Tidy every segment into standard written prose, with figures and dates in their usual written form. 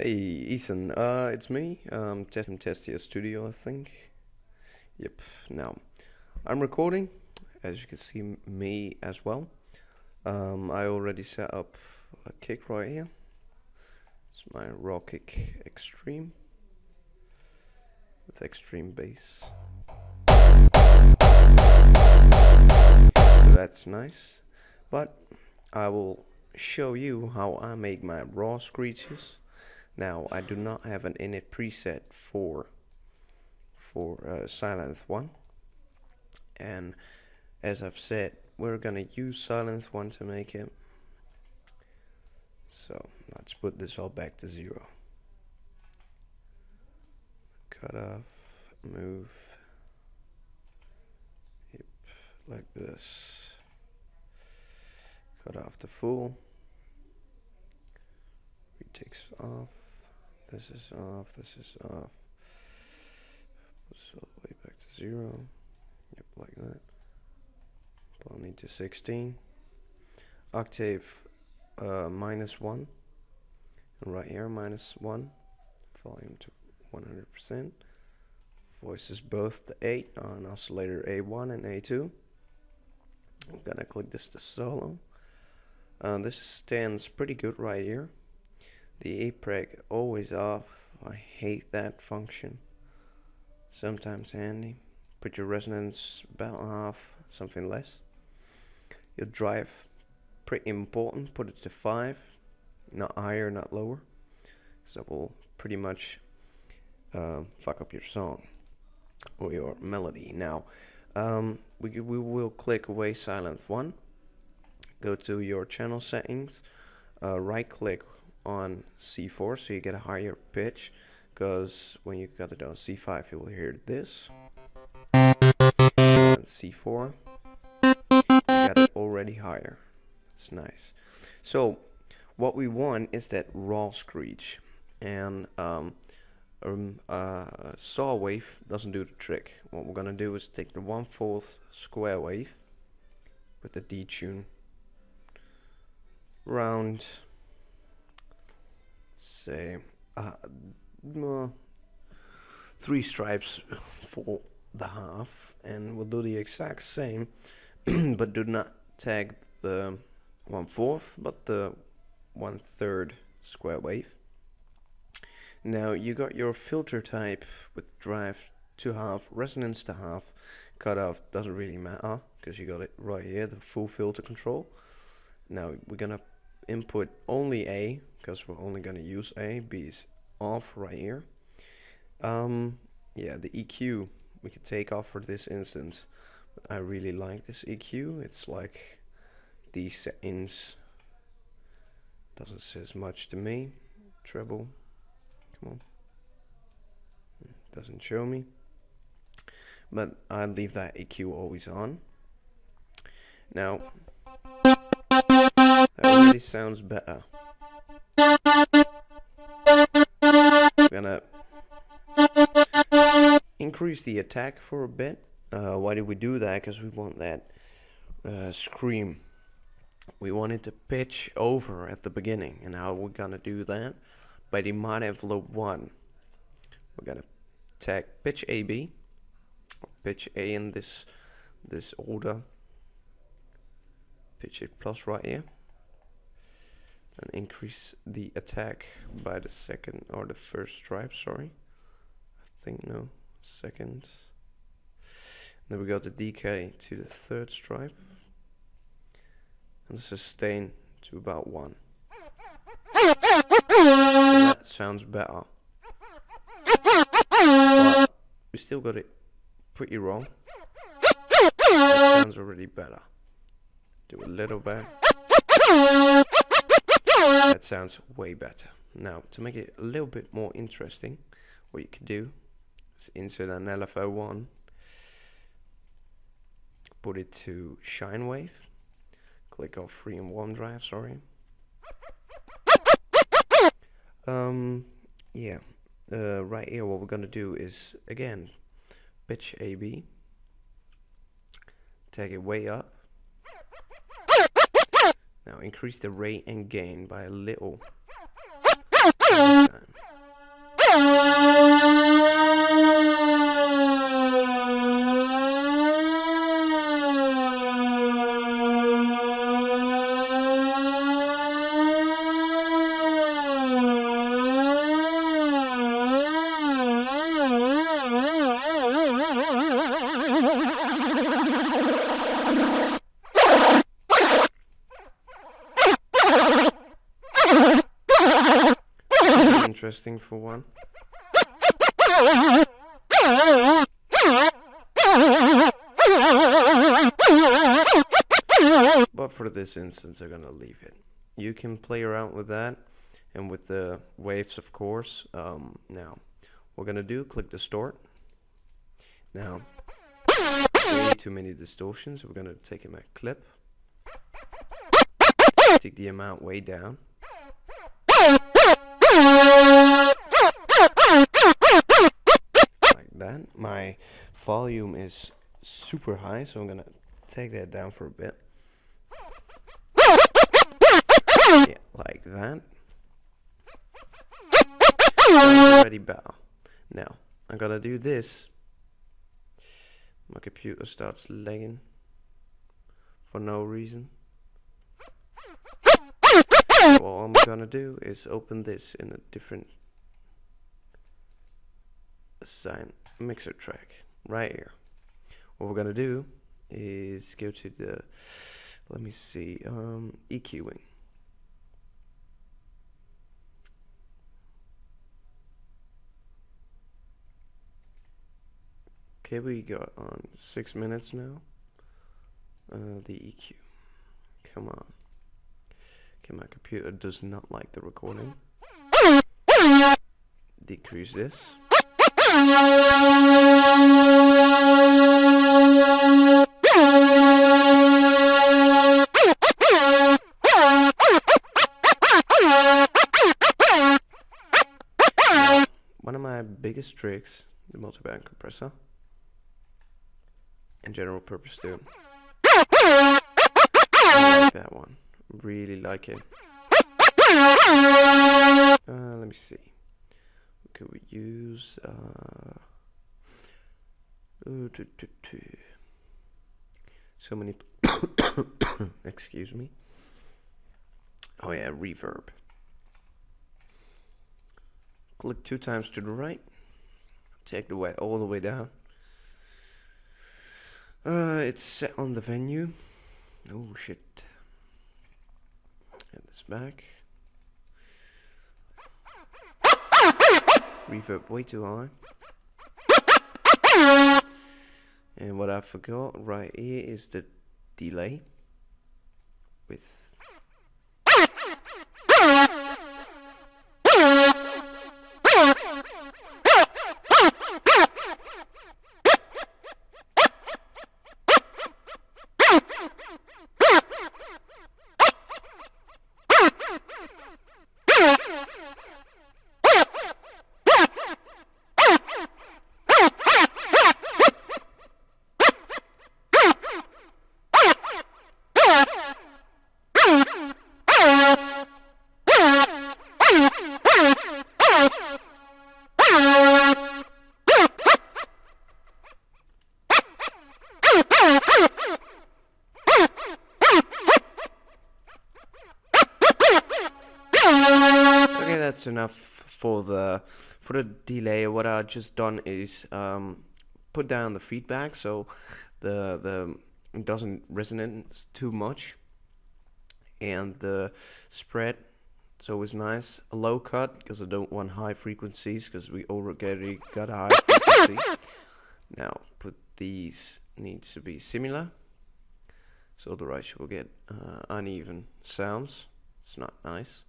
Hey Ethan, it's me, Testia Studio, I think. Yep, now I'm recording, as you can see me as well. I already set up a kick right here. It's my raw kick extreme with extreme bass. So that's nice, but I will show you how I make my raw screeches. Now I do not have an init preset for Sylenth 1, and as I've said, we're gonna use Sylenth 1 to make it. So let's put this all back to 0. Cut off, move, yep, like this. Cut off the full. Retakes off. This is off. This is off. Put this all the way back to 0. Yep, like that. Volume to 16. Octave -1. And right here -1. Volume to 100%. Voices both to 8 on oscillator A1 and A2. I'm gonna click this to solo. This stands pretty good right here. The A preg always off. I hate that function. Sometimes handy. Put your resonance about half, something less. Your drive, pretty important. Put it to 5, not higher, not lower. So that will pretty much fuck up your song or your melody. Now, we will click away Sylenth 1. Go to your channel settings. Right click on C4 so you get a higher pitch, because when you got it on C5 you will hear this, and C4 you got it already higher. It's nice. So what we want is that Rawscreech, and saw wave doesn't do the trick. What we're gonna do is take the 1/4 square wave with the detune round, say 3 stripes for the half, and we'll do the exact same but do not tag the 1/4 but the 1/3 square wave. Now you got your filter type with drive to half, resonance to half, cutoff doesn't really matter because you got it right here, the full filter control. Now we're gonna input only A, because we're only gonna use A. B is off right here. Yeah, the EQ we could take off for this instance, but I really like this EQ. It's like these settings doesn't say as much to me. Treble, come on, doesn't show me, but I leave that EQ always on. Now that already sounds better. I'm gonna increase the attack for a bit. Why did we do that? Because we want that scream. We wanted to pitch over at the beginning, and how we're gonna do that? By the mod envelope 1. We're gonna tag pitch AB, or pitch A in this order. Pitch it plus right here. And increase the attack by the second or the first stripe, sorry. I think no, second. Then we got the decay to the 3rd stripe. And the sustain to about 1. And that sounds better. But we still got it pretty wrong. That sounds already better. Do a little bit. That sounds way better. Now, to make it a little bit more interesting, what you can do is insert an LFO1, put it to shine wave, click off 3 and 1 drive, sorry. Yeah, right here what we're gonna do is, again, pitch AB, take it way up. Now increase the rate and gain by a little. interesting for one. But for this instance, I'm gonna leave it. You can play around with that and with the waves, of course. Now, what we're gonna do, click distort. Now, way too many distortions. We're gonna take my clip, take the amount way down. Like that. My volume is super high, so I'm gonna take that down for a bit. Yeah, like that. Already bow. Now, I'm gonna do this. My computer starts lagging for no reason. So all I'm gonna do is open this in a different assign mixer track right here. What we're gonna do is go to the, let me see, EQing. Okay, we got on 6 minutes now. The EQ. Come on. Okay, my computer does not like the recording. Decrease this. Now, one of my biggest tricks, the multiband compressor. And general purpose too. I like that one. Really like it. Let me see. What could we use? So many. Excuse me. Oh yeah, reverb. Click 2 times to the right. Take the way all the way down. It's set on the venue. Oh shit. Get this back. Reverb way too high. And what I forgot right here is the delay with that's enough for the delay. What I've just done is put down the feedback so the it doesn't resonate too much, and the spread is always nice. A low cut because I don't want high frequencies because we already got a high frequency. Now put these needs to be similar, so otherwise you will get uneven sounds. It's not nice.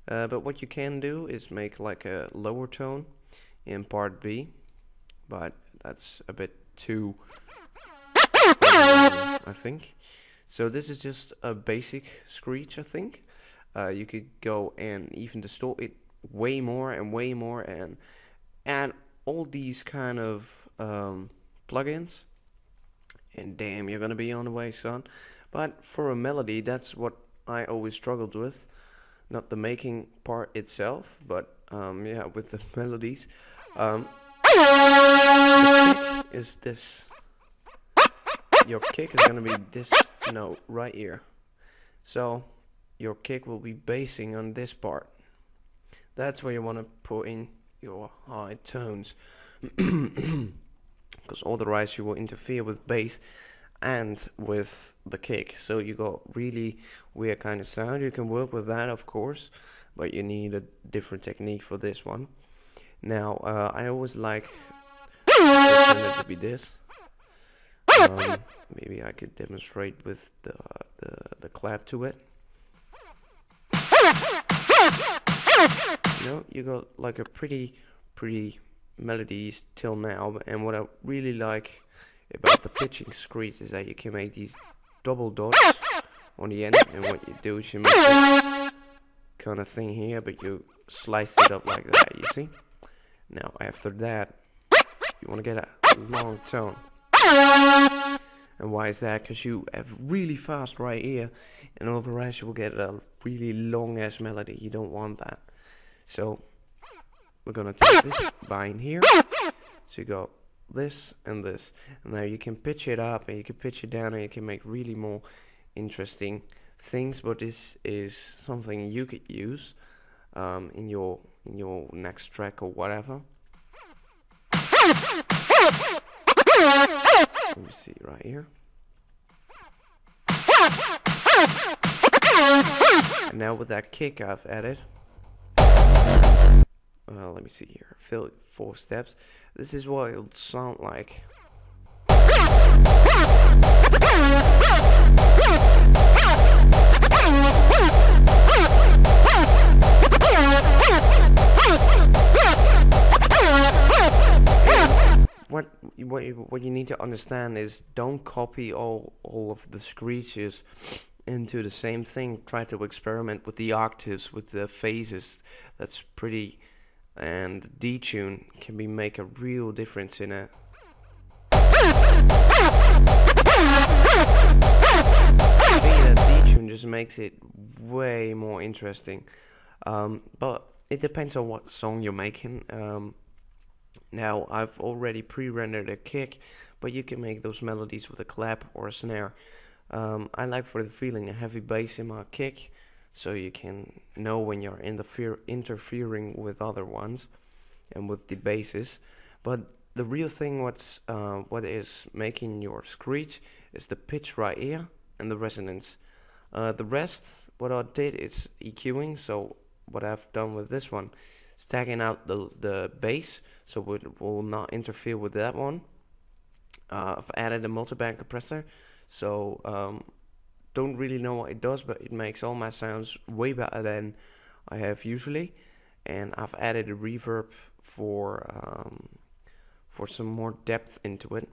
But what you can do is make like a lower tone in part B, but that's a bit too I think. So this is just a basic screech, I think. You could go and even distort it way more and add all these kind of plugins, and damn, you're gonna be on the way, son. But for a melody, that's what I always struggled with. Not the making part itself, but yeah, with the melodies. The kick is this. Your kick is gonna be this note right here. So your kick will be basing on this part. That's where you want to put in your high tones, because otherwise you will interfere with bass and with the kick, so you got really weird kind of sound. You can work with that, of course, but you need a different technique for this one. Now, I always like it to be this. Maybe I could demonstrate with the clap to it. You know, you got like a pretty melodies till now, and what I really like about the pitching screech is that you can make these double dots on the end, and what you do is you make this kind of thing here, but you slice it up like that, you see? Now after that, you want to get a long tone. And why is that? Because you have really fast right here, and all the rest you will get a really long ass melody. You don't want that. So we're gonna take this bind here. So you go this and this, and now you can pitch it up and you can pitch it down, and you can make really more interesting things. But this is something you could use in your next track or whatever. Let me see right here. And now with that kick I've added, let me see here, fill it 4 steps. This is what it'll sound like. What you need to understand is don't copy all of the screeches into the same thing. Try to experiment with the octaves, with the phases. That's pretty, and detune can make a real difference in it. Detune just makes it way more interesting. But it depends on what song you're making. Now I've already pre-rendered a kick, but you can make those melodies with a clap or a snare. I like for the feeling a heavy bass in my kick, so you can know when you're interfering with other ones and with the basses. But the real thing what is making your screech is the pitch right here and the resonance. The rest, what I did is EQing. So what I've done with this one, stacking out the bass so it will not interfere with that one. I've added a multiband compressor, so don't really know what it does, but it makes all my sounds way better than I have usually. And I've added a reverb for some more depth into it.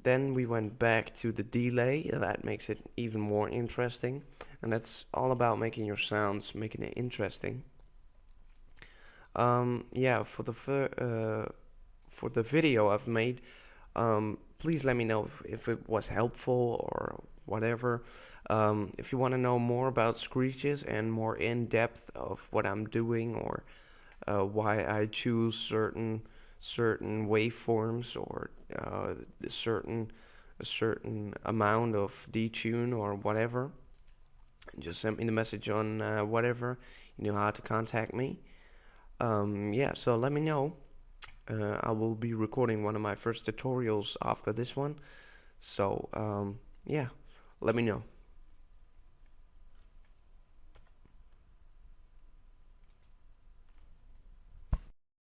Then we went back to the delay. That makes it even more interesting, and that's all about making your sounds, making it interesting. Yeah, for the video I've made, please let me know if it was helpful or whatever. If you want to know more about screeches and more in depth of what I'm doing, or why I choose certain waveforms, or a certain amount of detune or whatever, just send me the message on whatever. You know how to contact me. Yeah, so let me know. I will be recording one of my first tutorials after this one. So yeah, let me know.